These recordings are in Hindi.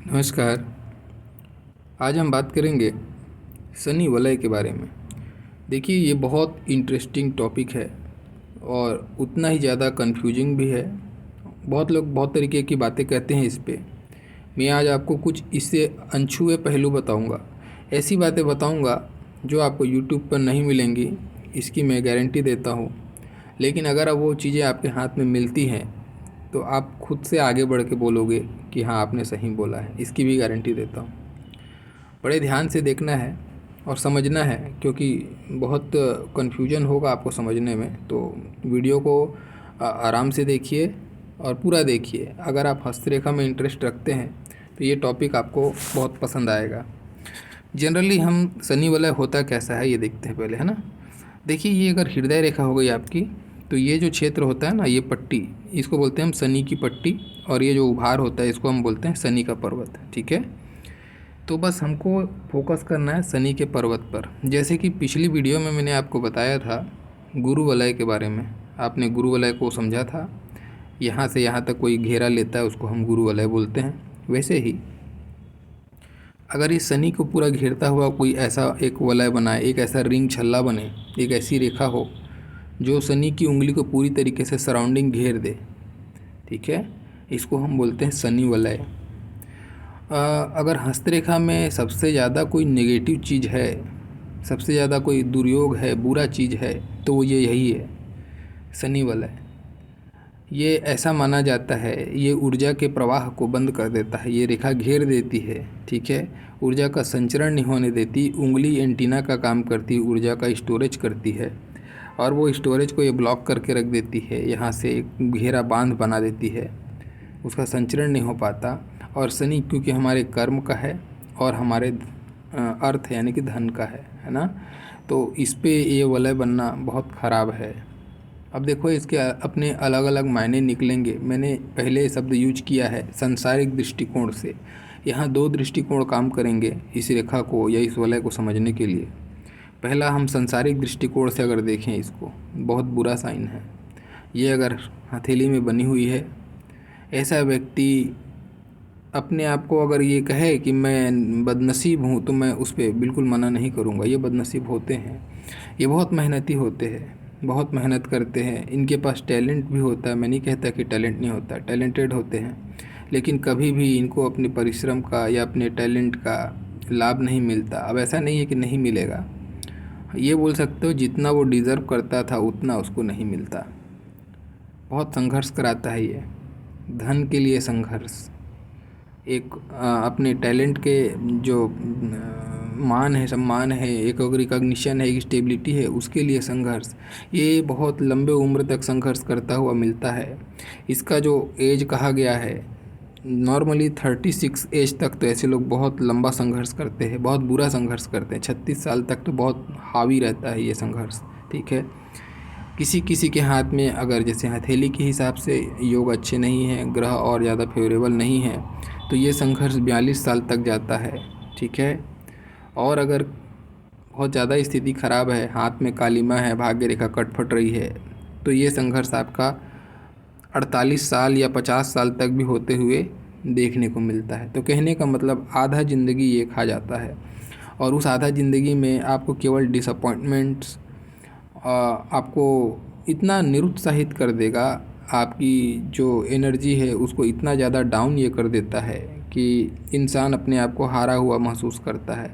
नमस्कार। आज हम बात करेंगे सनी वलय के बारे में। देखिए, ये बहुत इंटरेस्टिंग टॉपिक है और उतना ही ज़्यादा कंफ्यूजिंग भी है। बहुत लोग बहुत तरीके की बातें कहते हैं इस पे। मैं आज आपको कुछ इससे अनछुए पहलू बताऊंगा। ऐसी बातें बताऊंगा जो आपको यूट्यूब पर नहीं मिलेंगी, इसकी मैं गारंटी देता हूँ। लेकिन अगर अब वो चीज़ें आपके हाथ में मिलती हैं तो आप खुद से आगे बढ़ के बोलोगे कि हाँ, आपने सही बोला है, इसकी भी गारंटी देता हूँ। बड़े ध्यान से देखना है और समझना है, क्योंकि बहुत कन्फ्यूजन होगा आपको समझने में। तो वीडियो को आराम से देखिए और पूरा देखिए। अगर आप हस्तरेखा में इंटरेस्ट रखते हैं तो ये टॉपिक आपको बहुत पसंद आएगा। जनरली हम शनि वलय होता कैसा है ये देखते हैं पहले, है ना। देखिए, ये अगर हृदय रेखा हो गई आपकी, तो ये जो क्षेत्र होता है ना, ये पट्टी, इसको बोलते हैं हम शनि की पट्टी। और ये जो उभार होता है इसको हम बोलते हैं शनि का पर्वत। ठीक है, तो बस हमको फोकस करना है शनि के पर्वत पर। जैसे कि पिछली वीडियो में मैंने आपको बताया था गुरु वलय के बारे में। आपने गुरु वलय को समझा था। यहाँ से यहाँ तक कोई घेरा लेता है उसको हम गुरु वलय बोलते हैं। वैसे ही अगर इस शनि को पूरा घेरता हुआ कोई ऐसा एक वलय बनाए, एक ऐसा रिंग छल्ला बने, एक ऐसी रेखा हो जो शनि की उंगली को पूरी तरीके से सराउंडिंग घेर दे, ठीक है, इसको हम बोलते हैं शनि वलय। अगर हस्तरेखा में सबसे ज़्यादा कोई नेगेटिव चीज़ है, सबसे ज़्यादा कोई दुर्योग है, बुरा चीज़ है, तो वो ये यही है, शनि वलय। ये ऐसा माना जाता है, ये ऊर्जा के प्रवाह को बंद कर देता है। ये रेखा घेर देती है, ठीक है, ऊर्जा का संचरण नहीं होने देती। उंगली एंटीना का काम करती, ऊर्जा का स्टोरेज करती है, और वो स्टोरेज को ये ब्लॉक करके रख देती है। यहाँ से एक घेरा बांध बना देती है, उसका संचरण नहीं हो पाता। और शनि क्योंकि हमारे कर्म का है और हमारे अर्थ यानी कि धन का है ना, तो इस पे ये वलय बनना बहुत ख़राब है। अब देखो, इसके अपने अलग अलग मायने निकलेंगे। मैंने पहले शब्द यूज किया है सांसारिक दृष्टिकोण से। यहाँ दो दृष्टिकोण काम करेंगे इस रेखा को या इस वलय को समझने के लिए। पहला, हम सांसारिक दृष्टिकोण से अगर देखें इसको, बहुत बुरा साइन है ये। अगर हथेली में बनी हुई है, ऐसा व्यक्ति अपने आप को अगर ये कहे कि मैं बदनसीब हूँ, तो मैं उस पर बिल्कुल मना नहीं करूँगा। ये बदनसीब होते हैं, ये बहुत मेहनती होते हैं, बहुत मेहनत करते हैं, इनके पास टैलेंट भी होता है। मैं नहीं कहता कि टैलेंट नहीं होता, टैलेंटेड होते हैं, लेकिन कभी भी इनको अपने परिश्रम का या अपने टैलेंट का लाभ नहीं मिलता। अब ऐसा नहीं है कि नहीं मिलेगा, ये बोल सकते हो जितना वो डिज़र्व करता था उतना उसको नहीं मिलता। बहुत संघर्ष कराता है ये, धन के लिए संघर्ष, एक अपने टैलेंट के जो मान है, सम्मान है, एक रिकॉग्निशन है, एक स्टेबिलिटी है, उसके लिए संघर्ष। ये बहुत लंबे उम्र तक संघर्ष करता हुआ मिलता है। इसका जो एज कहा गया है नॉर्मली 36 एज तक, तो ऐसे लोग बहुत लंबा संघर्ष करते हैं, बहुत बुरा संघर्ष करते हैं। 36 साल तक तो बहुत हावी रहता है ये संघर्ष, ठीक है। किसी किसी के हाथ में अगर जैसे हथेली के हिसाब से योग अच्छे नहीं हैं, ग्रह और ज़्यादा फेवरेबल नहीं है, तो ये संघर्ष 42 साल तक जाता है, ठीक है। और अगर बहुत ज़्यादा स्थिति ख़राब है, हाथ में कालिमा है, भाग्य रेखा कट फट रही है, तो ये संघर्ष आपका 48 साल या 50 साल तक भी होते हुए देखने को मिलता है। तो कहने का मतलब आधा ज़िंदगी ये खा जाता है, और उस आधा ज़िंदगी में आपको केवल डिसअपॉइंटमेंट्स आपको इतना निरुत्साहित कर देगा, आपकी जो एनर्जी है उसको इतना ज़्यादा डाउन ये कर देता है कि इंसान अपने आप को हारा हुआ महसूस करता है।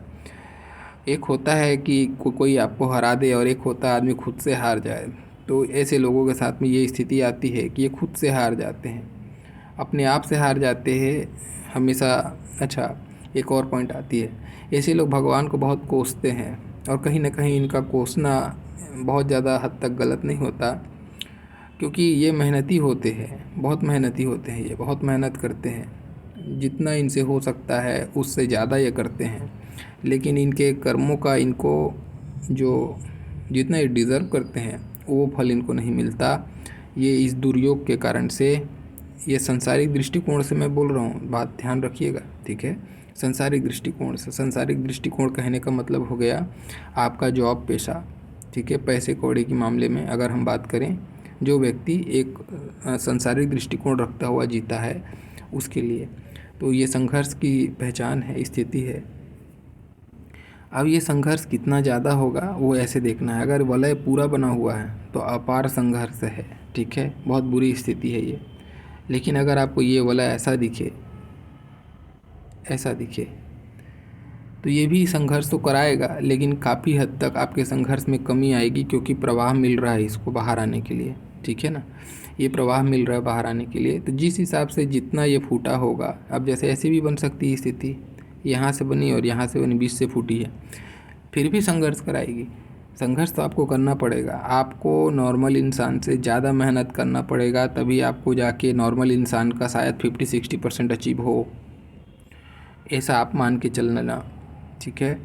एक होता है कि कोई आपको हरा दे, और एक होता है आदमी खुद से हार जाए। तो ऐसे लोगों के साथ में ये स्थिति आती है कि ये खुद से हार जाते हैं, अपने आप से हार जाते हैं हमेशा। अच्छा, एक और पॉइंट आती है, ऐसे लोग भगवान को बहुत कोसते हैं, और कहीं ना कहीं इनका कोसना बहुत ज़्यादा हद तक गलत नहीं होता, क्योंकि ये मेहनती होते हैं, बहुत मेहनती होते हैं, ये बहुत मेहनत करते हैं, जितना इनसे हो सकता है उससे ज़्यादा ये करते हैं। लेकिन इनके कर्मों का इनको जो जितना ये डिज़र्व करते हैं वो फल इनको नहीं मिलता। ये इस दुर्योग के कारण से, ये संसारिक दृष्टिकोण से मैं बोल रहा हूँ, बात ध्यान रखिएगा, ठीक है। संसारिक दृष्टिकोण से, संसारिक दृष्टिकोण कहने का मतलब हो गया आपका जॉब पेशा, ठीक है, पैसे कौड़ी के मामले में अगर हम बात करें, जो व्यक्ति एक संसारिक दृष्टिकोण रखता हुआ जीता है उसके लिए। तो ये संघर्ष की पहचान है, स्थिति है। अब ये संघर्ष कितना ज़्यादा होगा वो ऐसे देखना है। अगर वलय पूरा बना हुआ है तो अपार संघर्ष है, ठीक है, बहुत बुरी स्थिति है ये। लेकिन अगर आपको ये वलय ऐसा दिखे तो ये भी संघर्ष तो कराएगा, लेकिन काफ़ी हद तक आपके संघर्ष में कमी आएगी, क्योंकि प्रवाह मिल रहा है इसको बाहर आने के लिए, ठीक है ना। ये प्रवाह मिल रहा है बाहर आने के लिए, तो जिस हिसाब से जितना ये फूटा होगा, अब जैसे ऐसे भी बन सकती है स्थिति, यहाँ से बनी और यहाँ से बनी, बीच से फूटी है, फिर भी संघर्ष कराएगी। संघर्ष तो आपको करना पड़ेगा, आपको नॉर्मल इंसान से ज़्यादा मेहनत करना पड़ेगा, तभी आपको जाके नॉर्मल इंसान का शायद 50-60% अचीव हो, ऐसा आप मान के चलना, ठीक है।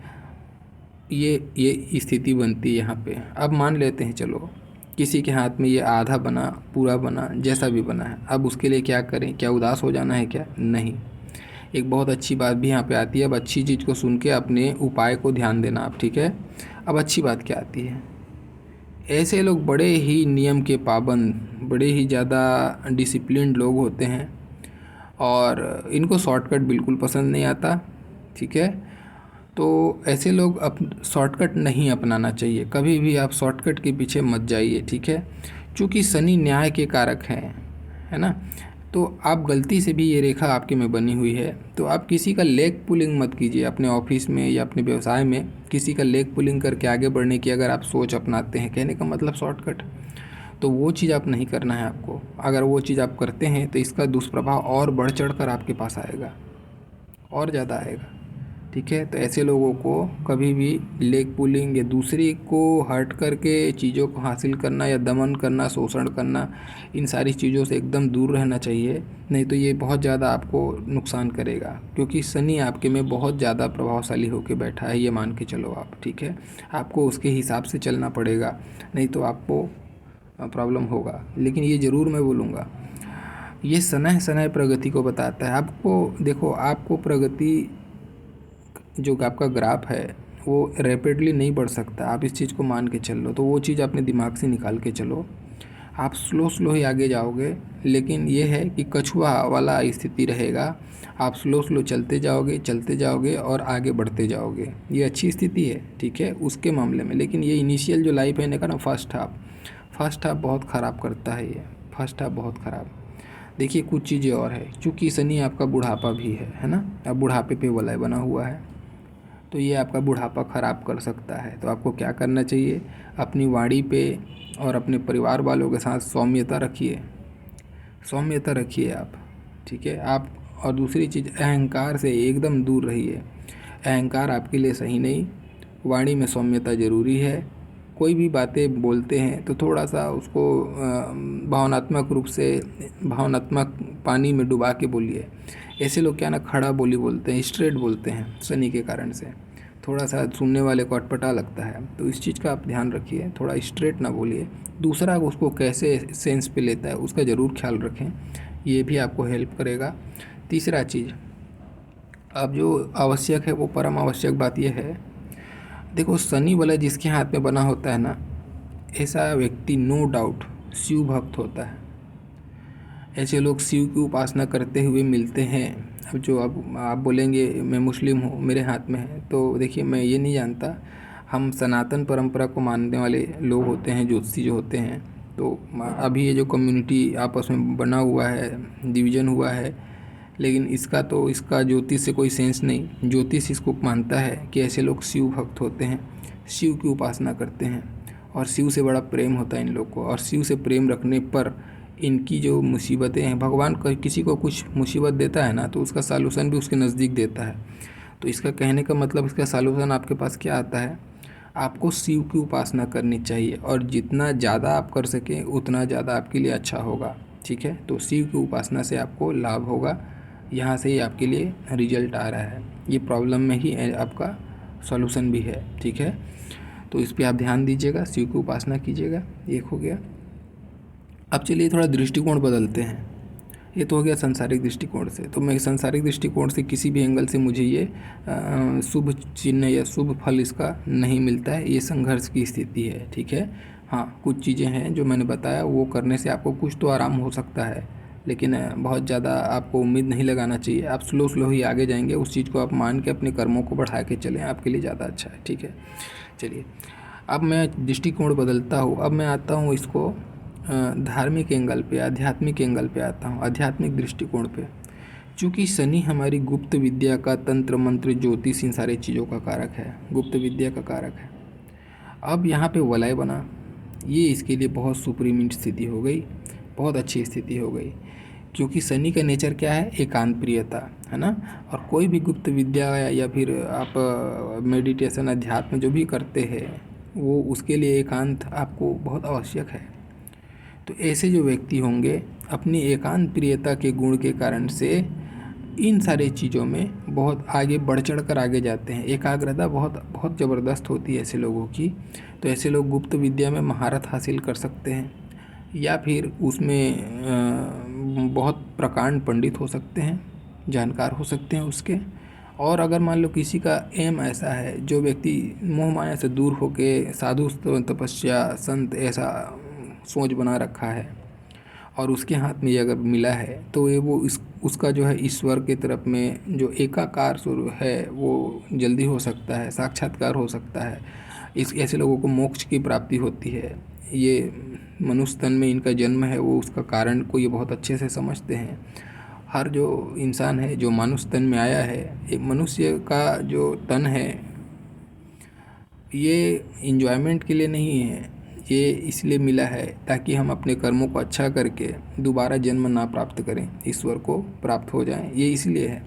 ये स्थिति बनती है यहाँ पे। अब मान लेते हैं चलो किसी के हाथ में ये आधा बना, पूरा बना, जैसा भी बना है, अब उसके लिए क्या करें? क्या उदास हो जाना है क्या? नहीं। एक बहुत अच्छी बात भी यहाँ पे आती है। अब अच्छी चीज़ को सुन के अपने उपाय को ध्यान देना आप, ठीक है। अब अच्छी बात क्या आती है, ऐसे लोग बड़े ही नियम के पाबंद, बड़े ही ज़्यादा डिसिप्लिन्ड लोग होते हैं और इनको शॉर्टकट बिल्कुल पसंद नहीं आता, ठीक है। तो ऐसे लोग शॉर्टकट नहीं अपनाना चाहिए, कभी भी आप शॉर्टकट के पीछे मत जाइए, ठीक है। चूँकि शनि न्याय के कारक हैं, है ना, तो आप गलती से भी, ये रेखा आपके में बनी हुई है, तो आप किसी का लेग पुलिंग मत कीजिए अपने ऑफिस में या अपने व्यवसाय में। किसी का लेग पुलिंग करके आगे बढ़ने की अगर आप सोच अपनाते हैं, कहने का मतलब शॉर्टकट, तो वो चीज़ आप नहीं करना है आपको। अगर वो चीज़ आप करते हैं तो इसका दुष्प्रभाव और बढ़ चढ़ कर आपके पास आएगा, और ज़्यादा आएगा, ठीक है। तो ऐसे लोगों को कभी भी लेग पुलिंग या दूसरे को हर्ट करके चीज़ों को हासिल करना या दमन करना, शोषण करना, इन सारी चीज़ों से एकदम दूर रहना चाहिए, नहीं तो ये बहुत ज़्यादा आपको नुकसान करेगा, क्योंकि शनि आपके में बहुत ज़्यादा प्रभावशाली होकर बैठा है, ये मान के चलो आप, ठीक है। आपको उसके हिसाब से चलना पड़ेगा, नहीं तो आपको प्रॉब्लम होगा। लेकिन ये ज़रूर मैं बोलूँगा, ये सनह सनह प्रगति को बताता है। आपको देखो, आपको प्रगति, जो आपका ग्राफ है वो रैपिडली नहीं बढ़ सकता, आप इस चीज़ को मान के चल लो, तो वो चीज़ अपने दिमाग से निकाल के चलो, आप स्लो ही आगे जाओगे। लेकिन ये है कि कछुआ वाला स्थिति रहेगा, आप स्लो चलते जाओगे और आगे बढ़ते जाओगे, ये अच्छी स्थिति है, ठीक है, उसके मामले में। लेकिन ये इनिशियल जो लाइफ है ना, फर्स्ट हाफ बहुत ख़राब करता है, ये फर्स्ट हाफ बहुत ख़राब। देखिए कुछ चीज़ें और है, चूँकि शनि आपका बुढ़ापा भी है ना, अब बुढ़ापे पे वलय बना हुआ है, तो ये आपका बुढ़ापा ख़राब कर सकता है। तो आपको क्या करना चाहिए, अपनी वाणी पे और अपने परिवार वालों के साथ सौम्यता रखिए आप, ठीक है। आप, और दूसरी चीज़, अहंकार से एकदम दूर रहिए। अहंकार आपके लिए सही नहीं, वाणी में सौम्यता ज़रूरी है। कोई भी बातें बोलते हैं तो थोड़ा सा उसको भावनात्मक रूप से, भावनात्मक पानी में डुबा के बोलिए। ऐसे लोग क्या ना, खड़ा बोली बोलते हैं, स्ट्रेट बोलते हैं, शनि के कारण से थोड़ा सा सुनने वाले को अटपटा लगता है, तो इस चीज़ का आप ध्यान रखिए, थोड़ा स्ट्रेट ना बोलिए। दूसरा उसको कैसे सेंस पे लेता है उसका ज़रूर ख्याल रखें, ये भी आपको हेल्प करेगा। तीसरा चीज़, अब जो आवश्यक है वो परम आवश्यक बात यह है, देखो शनि वाला जिसके हाथ में बना होता है ना, ऐसा व्यक्ति नो डाउट शिव भक्त होता है। ऐसे लोग शिव की उपासना करते हुए मिलते हैं। अब जो अब आप बोलेंगे मैं मुस्लिम हूँ, मेरे हाथ में है, तो देखिए मैं ये नहीं जानता, हम सनातन परंपरा को मानने वाले लोग होते हैं, ज्योतिषी जो होते हैं, तो अभी ये जो कम्युनिटी आपस में बना हुआ है, डिवीज़न हुआ है, लेकिन इसका ज्योतिष से कोई सेंस नहीं। ज्योतिष इसको मानता है कि ऐसे लोग शिव भक्त होते हैं, शिव की उपासना करते हैं और शिव से बड़ा प्रेम होता है इन लोग को, और शिव से प्रेम रखने पर इनकी जो मुसीबतें हैं, भगवान किसी को कुछ मुसीबत देता है ना, तो उसका सॉल्यूशन भी उसके नज़दीक देता है। तो इसका कहने का मतलब, इसका सॉल्यूशन आपके पास क्या आता है, आपको शिव की उपासना करनी चाहिए, और जितना ज़्यादा आप कर सकें उतना ज़्यादा आपके लिए अच्छा होगा, ठीक है। तो शिव की उपासना से आपको लाभ होगा, यहाँ से ही आपके लिए रिजल्ट आ रहा है, ये प्रॉब्लम में ही आपका सॉल्यूशन भी है, ठीक है। तो इस पर आप ध्यान दीजिएगा, शिव की उपासना कीजिएगा, एक हो गया। अब चलिए थोड़ा दृष्टिकोण बदलते हैं, ये तो हो गया संसारिक दृष्टिकोण से। तो मैं संसारिक दृष्टिकोण से किसी भी एंगल से मुझे ये शुभ चिन्ह या शुभ फल इसका नहीं मिलता है, ये संघर्ष की स्थिति है, ठीक है। हाँ, कुछ चीज़ें हैं जो मैंने बताया, वो करने से आपको कुछ तो आराम हो सकता है, लेकिन बहुत ज़्यादा आपको उम्मीद नहीं लगाना चाहिए। आप स्लो स्लो ही आगे जाएंगे, उस चीज़ को आप मान के अपने कर्मों को बढ़ा के चलें, आपके लिए ज़्यादा अच्छा है। ठीक है, चलिए अब मैं दृष्टिकोण बदलता हूँ। अब मैं आता हूँ इसको धार्मिक एंगल पे, आध्यात्मिक एंगल पे आता हूँ, आध्यात्मिक दृष्टिकोण पे। चूँकि शनि हमारी गुप्त विद्या का, तंत्र मंत्र ज्योतिष इन सारी चीज़ों का कारक है, गुप्त विद्या का कारक है। अब यहाँ पे वलय बना, ये इसके लिए बहुत सुप्रीम स्थिति हो गई, बहुत अच्छी स्थिति हो गई, क्योंकि शनि का नेचर क्या है, एकांत प्रियता है ना। और कोई भी गुप्त विद्या या फिर आप मेडिटेशन अध्यात्म जो भी करते हैं वो उसके लिए एकांत आपको बहुत आवश्यक है। तो ऐसे जो व्यक्ति होंगे अपनी एकांत प्रियता के गुण के कारण से इन सारी चीज़ों में बहुत आगे बढ़ चढ़ कर आगे जाते हैं। एकाग्रता बहुत बहुत ज़बरदस्त होती है ऐसे लोगों की। तो ऐसे लोग गुप्त विद्या में महारत हासिल कर सकते हैं या फिर उसमें बहुत प्रकांड पंडित हो सकते हैं, जानकार हो सकते हैं उसके। और अगर मान लो किसी का एम ऐसा है, जो व्यक्ति मोह माया से दूर होके साधु तपस्या संत ऐसा सोच बना रखा है और उसके हाथ में ये अगर मिला है तो ये वो उसका जो है ईश्वर के तरफ में जो एकाकार स्वरूप है वो जल्दी हो सकता है, साक्षात्कार हो सकता है। इस ऐसे लोगों को मोक्ष की प्राप्ति होती है। ये मनुष्य तन में इनका जन्म है, वो उसका कारण को ये बहुत अच्छे से समझते हैं। हर जो इंसान है जो मनुष्य तन में आया है, एक मनुष्य का जो तन है ये एंजॉयमेंट के लिए नहीं है, ये इसलिए मिला है ताकि हम अपने कर्मों को अच्छा करके दोबारा जन्म ना प्राप्त करें, ईश्वर को प्राप्त हो जाएं, ये इसलिए है।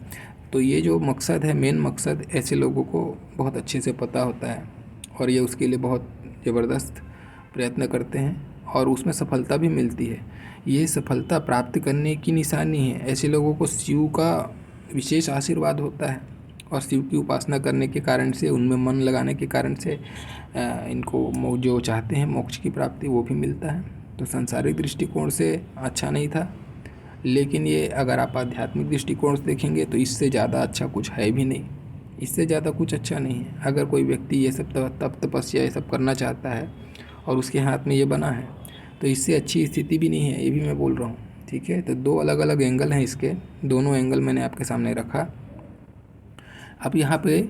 तो ये जो मकसद है, मेन मकसद ऐसे लोगों को बहुत अच्छे से पता होता है और ये उसके लिए बहुत ज़बरदस्त प्रयत्न करते हैं और उसमें सफलता भी मिलती है। ये सफलता प्राप्त करने की निशानी है। ऐसे लोगों को शिव का विशेष आशीर्वाद होता है और शिव की उपासना करने के कारण से, उनमें मन लगाने के कारण से इनको जो चाहते हैं मोक्ष की प्राप्ति वो भी मिलता है। तो सांसारिक दृष्टिकोण से अच्छा नहीं था, लेकिन ये अगर आप आध्यात्मिक दृष्टिकोण से देखेंगे तो इससे ज़्यादा अच्छा कुछ है भी नहीं, इससे ज़्यादा कुछ अच्छा नहीं है। अगर कोई व्यक्ति ये सब तप तपस्या ये सब करना चाहता है और उसके हाथ में ये बना है तो इससे अच्छी स्थिति भी नहीं है, ये भी मैं बोल रहा हूँ। ठीक है, तो दो अलग अलग एंगल हैं इसके, दोनों एंगल मैंने आपके सामने रखा। अब यहाँ पे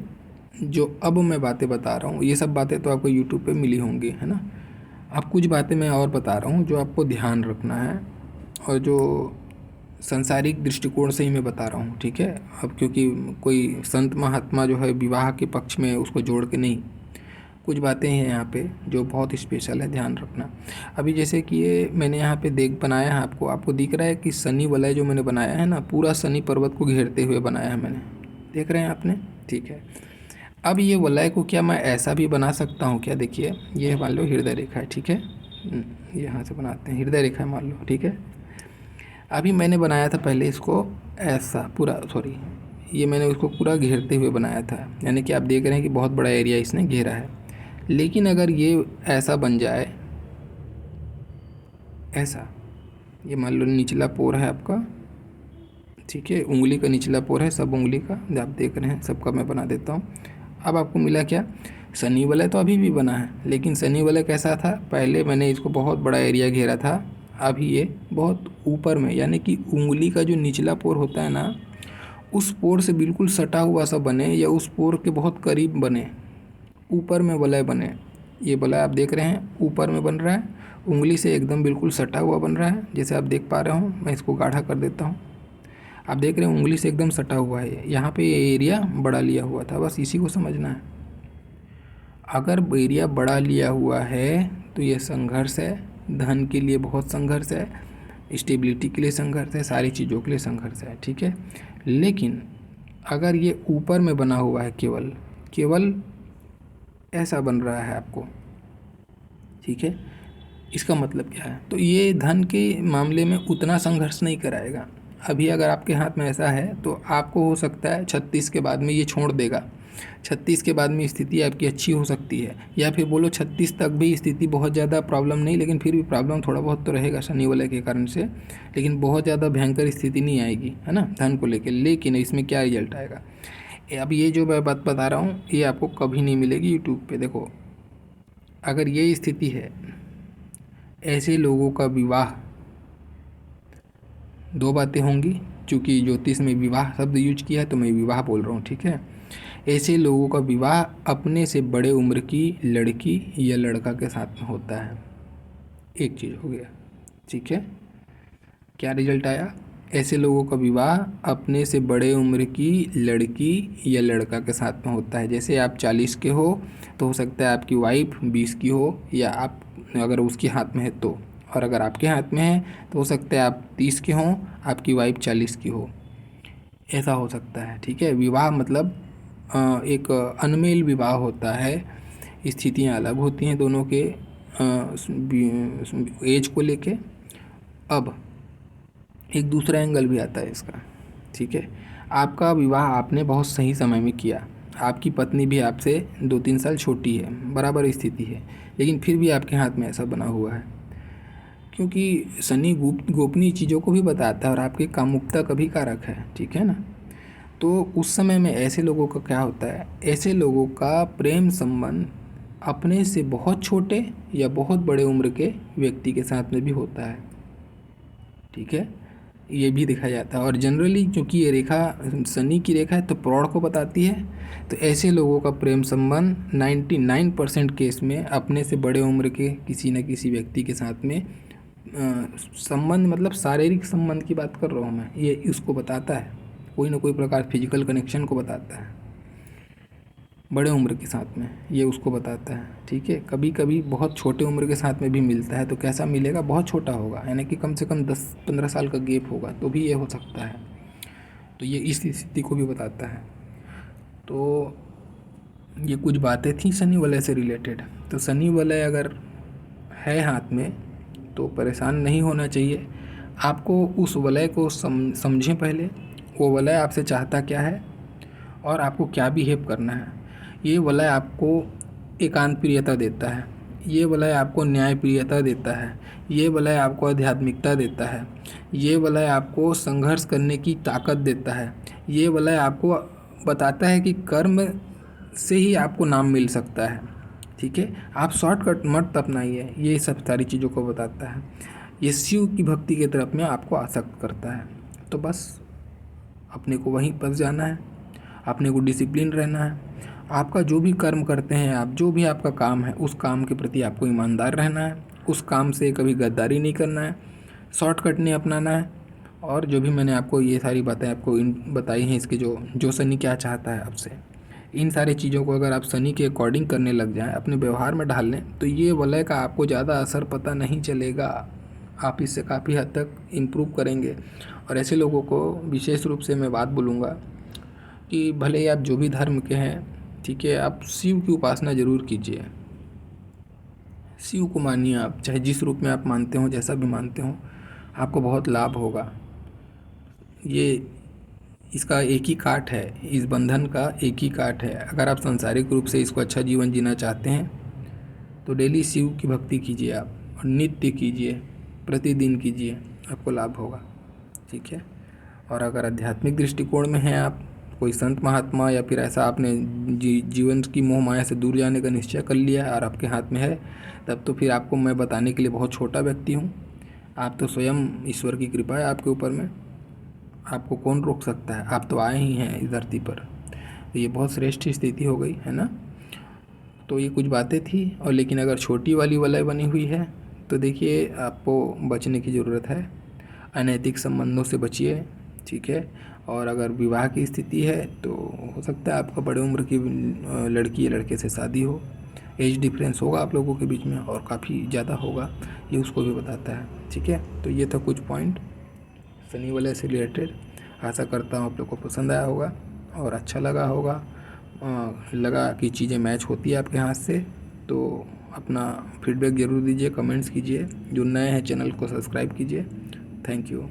जो अब मैं बातें बता रहा हूँ ये सब बातें तो आपको यूट्यूब पे मिली होंगी, है ना। अब कुछ बातें मैं और बता रहा हूँ जो आपको ध्यान रखना है और जो सांसारिक दृष्टिकोण से ही मैं बता रहा हूँ। ठीक है, अब क्योंकि कोई संत महात्मा जो है विवाह के पक्ष में उसको जोड़ के नहीं, कुछ बातें हैं यहाँ पे जो बहुत स्पेशल है, ध्यान रखना। अभी जैसे कि ये मैंने यहाँ पे देख बनाया है, आपको दिख रहा है कि शनि वलय जो मैंने बनाया है ना, पूरा शनि पर्वत को घेरते हुए बनाया है मैंने, देख रहे हैं आपने। ठीक है, अब ये वलय को क्या मैं ऐसा भी बना सकता हूँ क्या, देखिए ये मान लो हृदय रेखा है। ठीक है, यहाँ से बनाते हैं, हृदय रेखा है मान लो। ठीक है, अभी मैंने बनाया था पहले इसको ऐसा पूरा, सॉरी ये मैंने उसको पूरा घेरते हुए बनाया था, यानी कि आप देख रहे हैं कि बहुत बड़ा एरिया इसने घेरा है। लेकिन अगर ये ऐसा बन जाए, ऐसा, ये मान लो निचला पोर है आपका, ठीक है, उंगली का निचला पोर है, सब उंगली का आप देख रहे हैं, सबका मैं बना देता हूँ। अब आपको मिला क्या, शनि वलय तो अभी भी बना है, लेकिन शनि वलय कैसा था, पहले मैंने इसको बहुत बड़ा एरिया घेरा था, अभी ये बहुत ऊपर में, यानी कि उंगली का जो निचला पोर होता है ना, उस पोर से बिल्कुल सटा हुआ सा बने या उस पोर के बहुत करीब बने, ऊपर में वलय बने। ये वलय आप देख रहे हैं ऊपर में बन रहा है, उंगली से एकदम बिल्कुल सटा हुआ बन रहा है, जैसे आप देख पा रहे हो। मैं इसको गाढ़ा कर देता हूँ, आप देख रहे हैं उंगली से एकदम सटा हुआ है। यहाँ पे ये एरिया बड़ा लिया हुआ था, बस इसी को समझना है। अगर एरिया बड़ा लिया हुआ है तो ये संघर्ष है, धन के लिए बहुत संघर्ष है, स्टेबिलिटी के लिए संघर्ष है, सारी चीज़ों के लिए संघर्ष है। ठीक है, लेकिन अगर ये ऊपर में बना हुआ है, केवल केवल ऐसा बन रहा है आपको, ठीक है, इसका मतलब क्या है, तो ये धन के मामले में उतना संघर्ष नहीं कराएगा। अभी अगर आपके हाथ में ऐसा है तो आपको हो सकता है 36 के बाद में ये छोड़ देगा, 36 के बाद में स्थिति आपकी अच्छी हो सकती है, या फिर बोलो 36 तक भी स्थिति बहुत ज़्यादा प्रॉब्लम नहीं, लेकिन फिर भी प्रॉब्लम थोड़ा बहुत तो रहेगा शनि वलय के कारण से, लेकिन बहुत ज़्यादा भयंकर स्थिति नहीं आएगी, है ना, धन को लेकर। लेकिन इसमें क्या रिजल्ट आएगा, अब ये जो मैं बात बता रहा हूँ ये आपको कभी नहीं मिलेगी यूट्यूब पे। देखो, अगर ये स्थिति है, ऐसे लोगों का विवाह दो बातें होंगी, चूँकि ज्योतिष में विवाह शब्द यूज किया है तो मैं विवाह बोल रहा हूँ, ठीक है। ऐसे लोगों का विवाह अपने से बड़े उम्र की लड़की या लड़का के साथ में होता है। एक चीज़ हो गया, ठीक है। क्या रिजल्ट आया? ऐसे लोगों का विवाह अपने से बड़े उम्र की लड़की या लड़का के साथ में होता है। जैसे आप 40 के हो तो हो सकता है आपकी वाइफ 20 की हो, या आप अगर उसके हाथ में है तो, और अगर आपके हाथ में है तो हो सकता है आप 30 के हों, आपकी वाइफ 40 की हो, ऐसा हो सकता है, ठीक है। विवाह मतलब एक अनमेल विवाह होता है। स्थितियाँ अलग होती हैं दोनों के एज को लेके। अब एक दूसरा एंगल भी आता है इसका, ठीक है। आपका विवाह आपने बहुत सही समय में किया, आपकी पत्नी भी आपसे 2-3 साल छोटी है, बराबर स्थिति है, लेकिन फिर भी आपके हाथ में ऐसा बना हुआ है, क्योंकि शनि गोपनीय चीज़ों को भी बताता है और आपके कामुकता का भी कारक है, ठीक है ना। तो उस समय में ऐसे लोगों का क्या होता है, ऐसे लोगों का प्रेम संबंध अपने से बहुत छोटे या बहुत बड़े उम्र के व्यक्ति के साथ में भी होता है, ठीक है। ये भी देखा जाता है। और जनरली क्योंकि ये रेखा शनि की रेखा है तो प्रौढ़ को बताती है, तो ऐसे लोगों का प्रेम संबंध 99% केस में अपने से बड़े उम्र के किसी न किसी व्यक्ति के साथ में संबंध, मतलब शारीरिक संबंध की बात कर रहा हूँ मैं, ये उसको बताता है, कोई ना कोई प्रकार फिजिकल कनेक्शन को बताता है बड़े उम्र के साथ में, ये उसको बताता है, ठीक है। कभी कभी बहुत छोटे उम्र के साथ में भी मिलता है, तो कैसा मिलेगा, बहुत छोटा होगा, यानी कि कम से कम 10-15 साल का गैप होगा, तो भी ये हो सकता है। तो ये इस स्थिति को भी बताता है। तो ये कुछ बातें थी शनि वलय से रिलेटेड। तो शनि वलय अगर है हाथ में तो परेशान नहीं होना चाहिए। आपको उस वलय को समझें पहले, वो वलय आपसे चाहता क्या है और आपको क्या बिहेव करना है। ये वलय आपको एकांत प्रियता देता है, ये वलय आपको न्याय प्रियता देता है, ये वलय आपको आध्यात्मिकता देता है, ये वलय आपको संघर्ष करने की ताकत देता है, ये वलय आपको बताता है कि कर्म से ही आपको नाम मिल सकता है, ठीक है। आप शॉर्टकट मत अपनाइए, ये सब सारी चीज़ों को बताता है। ये शिव की भक्ति की तरफ में आपको आसक्त करता है। तो बस अपने को वहीं फंस जाना है, अपने को डिसिप्लिन रहना है। आपका जो भी कर्म करते हैं आप, जो भी आपका काम है, उस काम के प्रति आपको ईमानदार रहना है, उस काम से कभी गद्दारी नहीं करना है, शॉर्टकट नहीं अपनाना है। और जो भी मैंने आपको ये सारी बातें आपको बताई हैं, इसके जो शनि क्या चाहता है आपसे, इन सारी चीज़ों को अगर आप शनि के अकॉर्डिंग करने लग जाएं, अपने व्यवहार में ढाल लें, तो ये वलय का आपको ज़्यादा असर पता नहीं चलेगा। आप इससे काफ़ी हद तक इम्प्रूव करेंगे। और ऐसे लोगों को विशेष रूप से मैं बात बोलूँगा कि भले ही आप जो भी धर्म के हैं, ठीक है, आप शिव की उपासना ज़रूर कीजिए। शिव को मानिए, आप चाहे जिस रूप में आप मानते हो, जैसा भी मानते हो, आपको बहुत लाभ होगा। ये इसका एक ही काट है, इस बंधन का एक ही काट है। अगर आप सांसारिक रूप से इसको अच्छा जीवन जीना चाहते हैं तो डेली शिव की भक्ति कीजिए आप, और नित्य कीजिए, प्रतिदिन कीजिए, आपको लाभ होगा, ठीक है। और अगर आध्यात्मिक दृष्टिकोण में हैं आप, कोई संत महात्मा या फिर ऐसा आपने जीवन की मोह माया से दूर जाने का निश्चय कर लिया है और आपके हाथ में है, तब तो फिर आपको मैं बताने के लिए बहुत छोटा व्यक्ति हूँ। आप तो स्वयं ईश्वर की कृपा है आपके ऊपर में, आपको कौन रोक सकता है, आप तो आए ही हैं इस धरती पर। तो ये बहुत श्रेष्ठ स्थिति हो गई है ना। तो ये कुछ बातें थी। और लेकिन अगर छोटी वाली वलय बनी हुई है तो देखिए आपको बचने की ज़रूरत है, अनैतिक संबंधों से बचिए, ठीक है। और अगर विवाह की स्थिति है तो हो सकता है आपका बड़े उम्र की लड़की या लड़के से शादी हो, एज डिफरेंस होगा आप लोगों के बीच में और काफ़ी ज़्यादा होगा, ये उसको भी बताता है, ठीक है। तो ये था कुछ पॉइंट शनि वलय से रिलेटेड। आशा करता हूँ आप लोग को पसंद आया होगा और अच्छा लगा होगा, लगा कि चीज़ें मैच होती है आपके हाथ से। तो अपना फीडबैक ज़रूर दीजिए, कमेंट्स कीजिए। जो नए हैं चैनल को सब्सक्राइब कीजिए। Thank you.